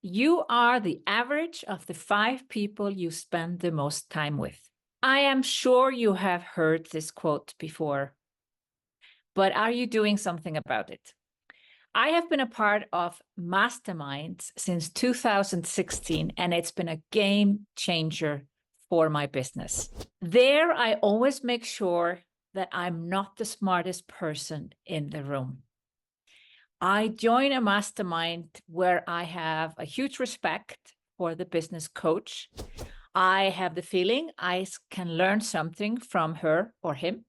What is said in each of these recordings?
You are the average of the 5 people you spend the most time with. I am sure you have heard this quote before, but are you doing something about it? I have been a part of Masterminds since 2016, and it's been a game changer for my business. There, I always make sure that I'm not the smartest person in the room. I join a mastermind where I have a huge respect for the business coach. I have the feeling I can learn something from her or him,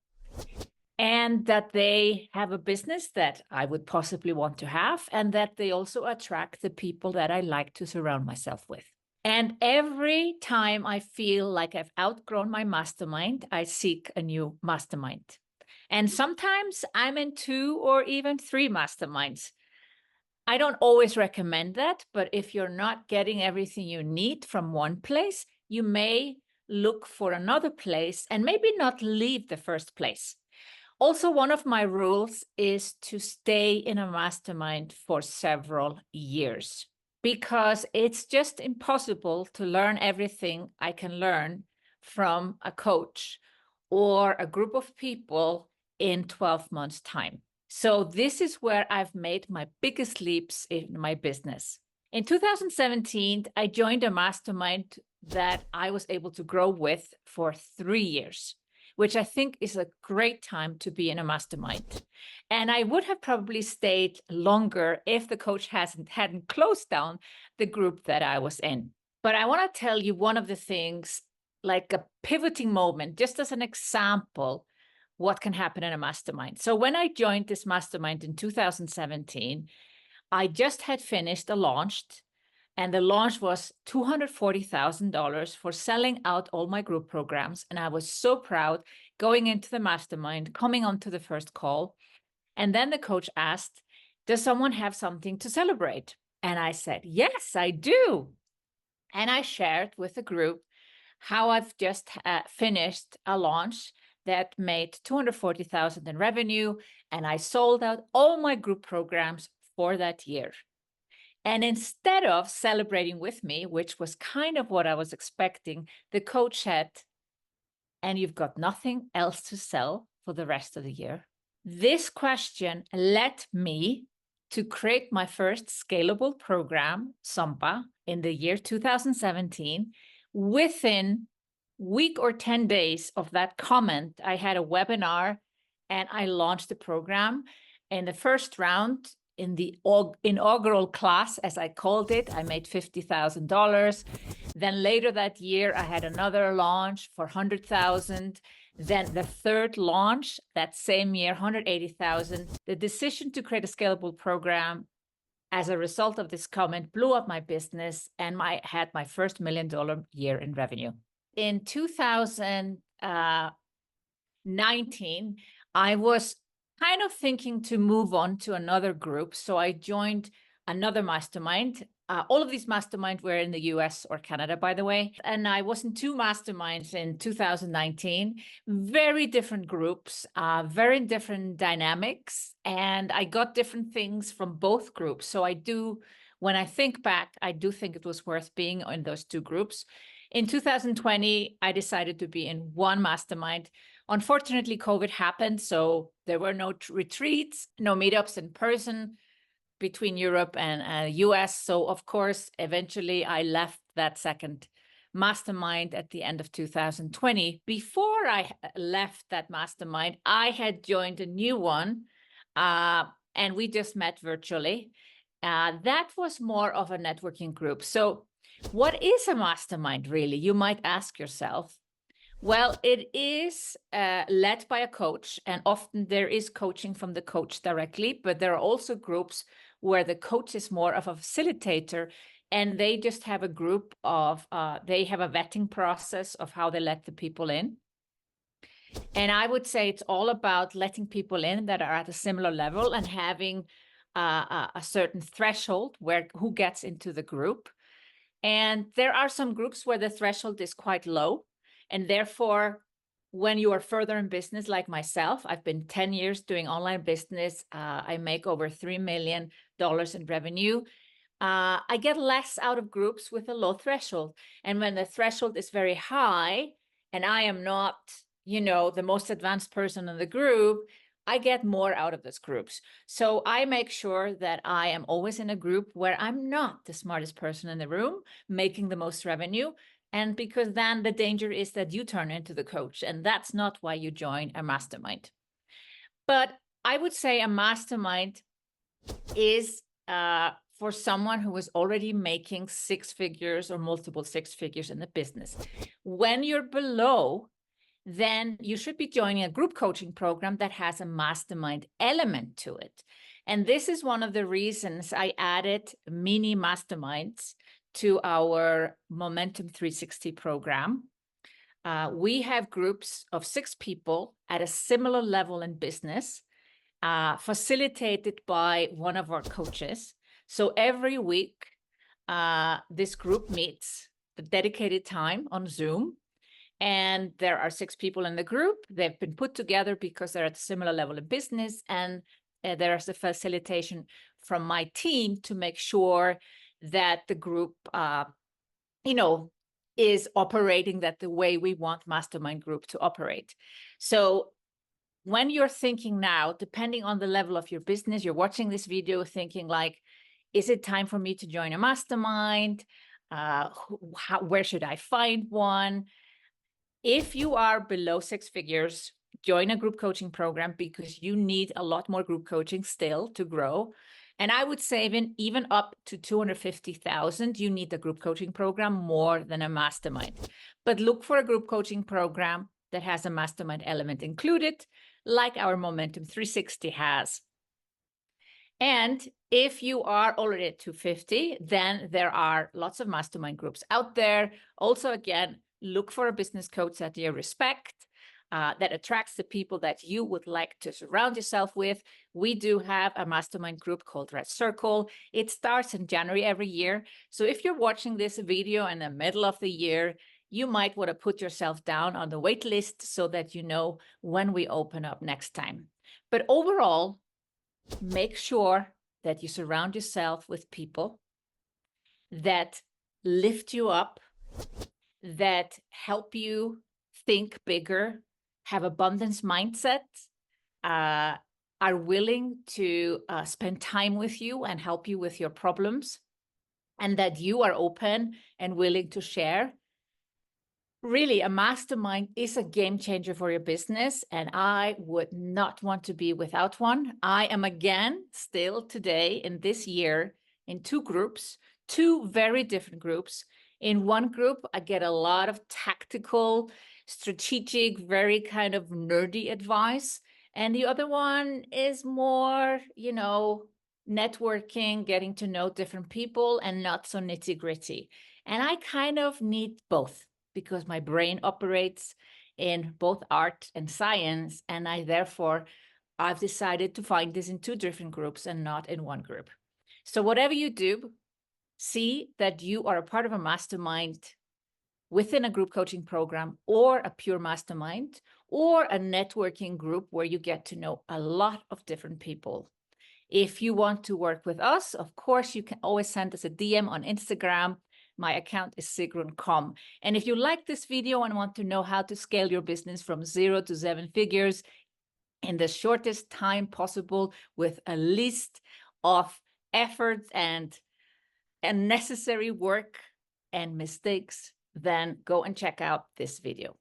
and that they have a business that I would possibly want to have, and that they also attract the people that I like to surround myself with. And every time I feel like I've outgrown my mastermind, I seek a new mastermind. And sometimes I'm in 2 or even 3 masterminds. I don't always recommend that, but if you're not getting everything you need from one place, you may look for another place and maybe not leave the first place. Also, one of my rules is to stay in a mastermind for several years, because it's just impossible to learn everything I can learn from a coach or a group of people in 12 months' time. So this is where I've made my biggest leaps in my business. In 2017, I joined a mastermind that I was able to grow with for 3 years, which I think is a great time to be in a mastermind. And I would have probably stayed longer if the coach hadn't closed down the group that I was in. But I want to tell you one of the things, like a pivoting moment, just as an example, what can happen in a mastermind. So when I joined this mastermind in 2017, I just had finished a launch, and the launch was $240,000 for selling out all my group programs. And I was so proud going into the mastermind, coming onto the first call. And then the coach asked, does someone have something to celebrate? And I said, yes, I do. And I shared with the group how I've just finished a launch that made $240,000 in revenue, and I sold out all my group programs for that year. And instead of celebrating with me, which was kind of what I was expecting, the coach said, and you've got nothing else to sell for the rest of the year? This question led me to create my first scalable program, Sampa, in the year 2017. Within week or 10 days of that comment, I had a webinar and I launched the program. In the first round, in the inaugural class, as I called it, I made $50,000. Then later that year, I had another launch for $100,000. Then the third launch that same year, $180,000. The decision to create a scalable program as a result of this comment blew up my business, and I had my first $1 million year in revenue. In 2019, I was kind of thinking to move on to another group. So I joined another mastermind. All of these masterminds were in the US or Canada, by the way. And I was in 2 masterminds in 2019, very different groups, very different dynamics. And I got different things from both groups. So when I think back, I do think it was worth being in those 2 groups. In 2020, I decided to be in one mastermind. Unfortunately, COVID happened, so there were no retreats, no meetups in person between Europe and US. So of course, eventually I left that second mastermind at the end of 2020. Before I left that mastermind, I had joined a new one, and we just met virtually. That was more of a networking group. So what is a mastermind, really? You might ask yourself. Well, it is led by a coach, and often there is coaching from the coach directly, but there are also groups where the coach is more of a facilitator, and they just have a group of, they have a vetting process of how they let the people in. And I would say it's all about letting people in that are at a similar level and having a certain threshold who gets into the group. And there are some groups where the threshold is quite low. And therefore, when you are further in business, like myself, I've been 10 years doing online business. I make over $3 million in revenue. I get less out of groups with a low threshold. And when the threshold is very high and I am not, the most advanced person in the group, I get more out of those groups. So I make sure that I am always in a group where I'm not the smartest person in the room, making the most revenue. And because then the danger is that you turn into the coach, and that's not why you join a mastermind. But I would say a mastermind is for someone who is already making 6 figures or multiple 6 figures in the business. When you're below, then you should be joining a group coaching program that has a mastermind element to it. And this is one of the reasons I added mini masterminds to our Momentum 360 program. We have groups of 6 people at a similar level in business, facilitated by one of our coaches. So every week, this group meets a dedicated time on Zoom. And there are 6 people in the group. They've been put together because they're at a similar level of business. And there is a facilitation from my team to make sure that the group, is operating that the way we want mastermind group to operate. So when you're thinking now, depending on the level of your business, you're watching this video thinking like, is it time for me to join a mastermind? Where should I find one? If you are below 6 figures, join a group coaching program because you need a lot more group coaching still to grow. And I would say even up to 250,000, you need a group coaching program more than a mastermind. But look for a group coaching program that has a mastermind element included, like our Momentum 360 has. And if you are already at 250, then there are lots of mastermind groups out there. Also, again, look for a business coach that you respect, that attracts the people that you would like to surround yourself with. We do have a mastermind group called Red Circle. It starts in January every year. So if you're watching this video in the middle of the year, you might want to put yourself down on the wait list so that you know when we open up next time. But overall, make sure that you surround yourself with people that lift you up, that help you think bigger, have abundance mindset, are willing to spend time with you and help you with your problems, and that you are open and willing to share. Really, a mastermind is a game changer for your business, and I would not want to be without one. I am again still today in this year in 2 groups, 2 very different groups. In one group, I get a lot of tactical, strategic, very kind of nerdy advice. And the other one is more, networking, getting to know different people, and not so nitty gritty. And I kind of need both, because my brain operates in both art and science, and I've decided to find this in 2 different groups and not in one group. So whatever you do, see that you are a part of a mastermind within a group coaching program, or a pure mastermind, or a networking group where you get to know a lot of different people. If you want to work with us, of course, you can always send us a DM on Instagram. My account is Sigrun.com. And if you like this video and want to know how to scale your business from 0 to 7 figures in the shortest time possible with a list of efforts and necessary work and mistakes, then go and check out this video.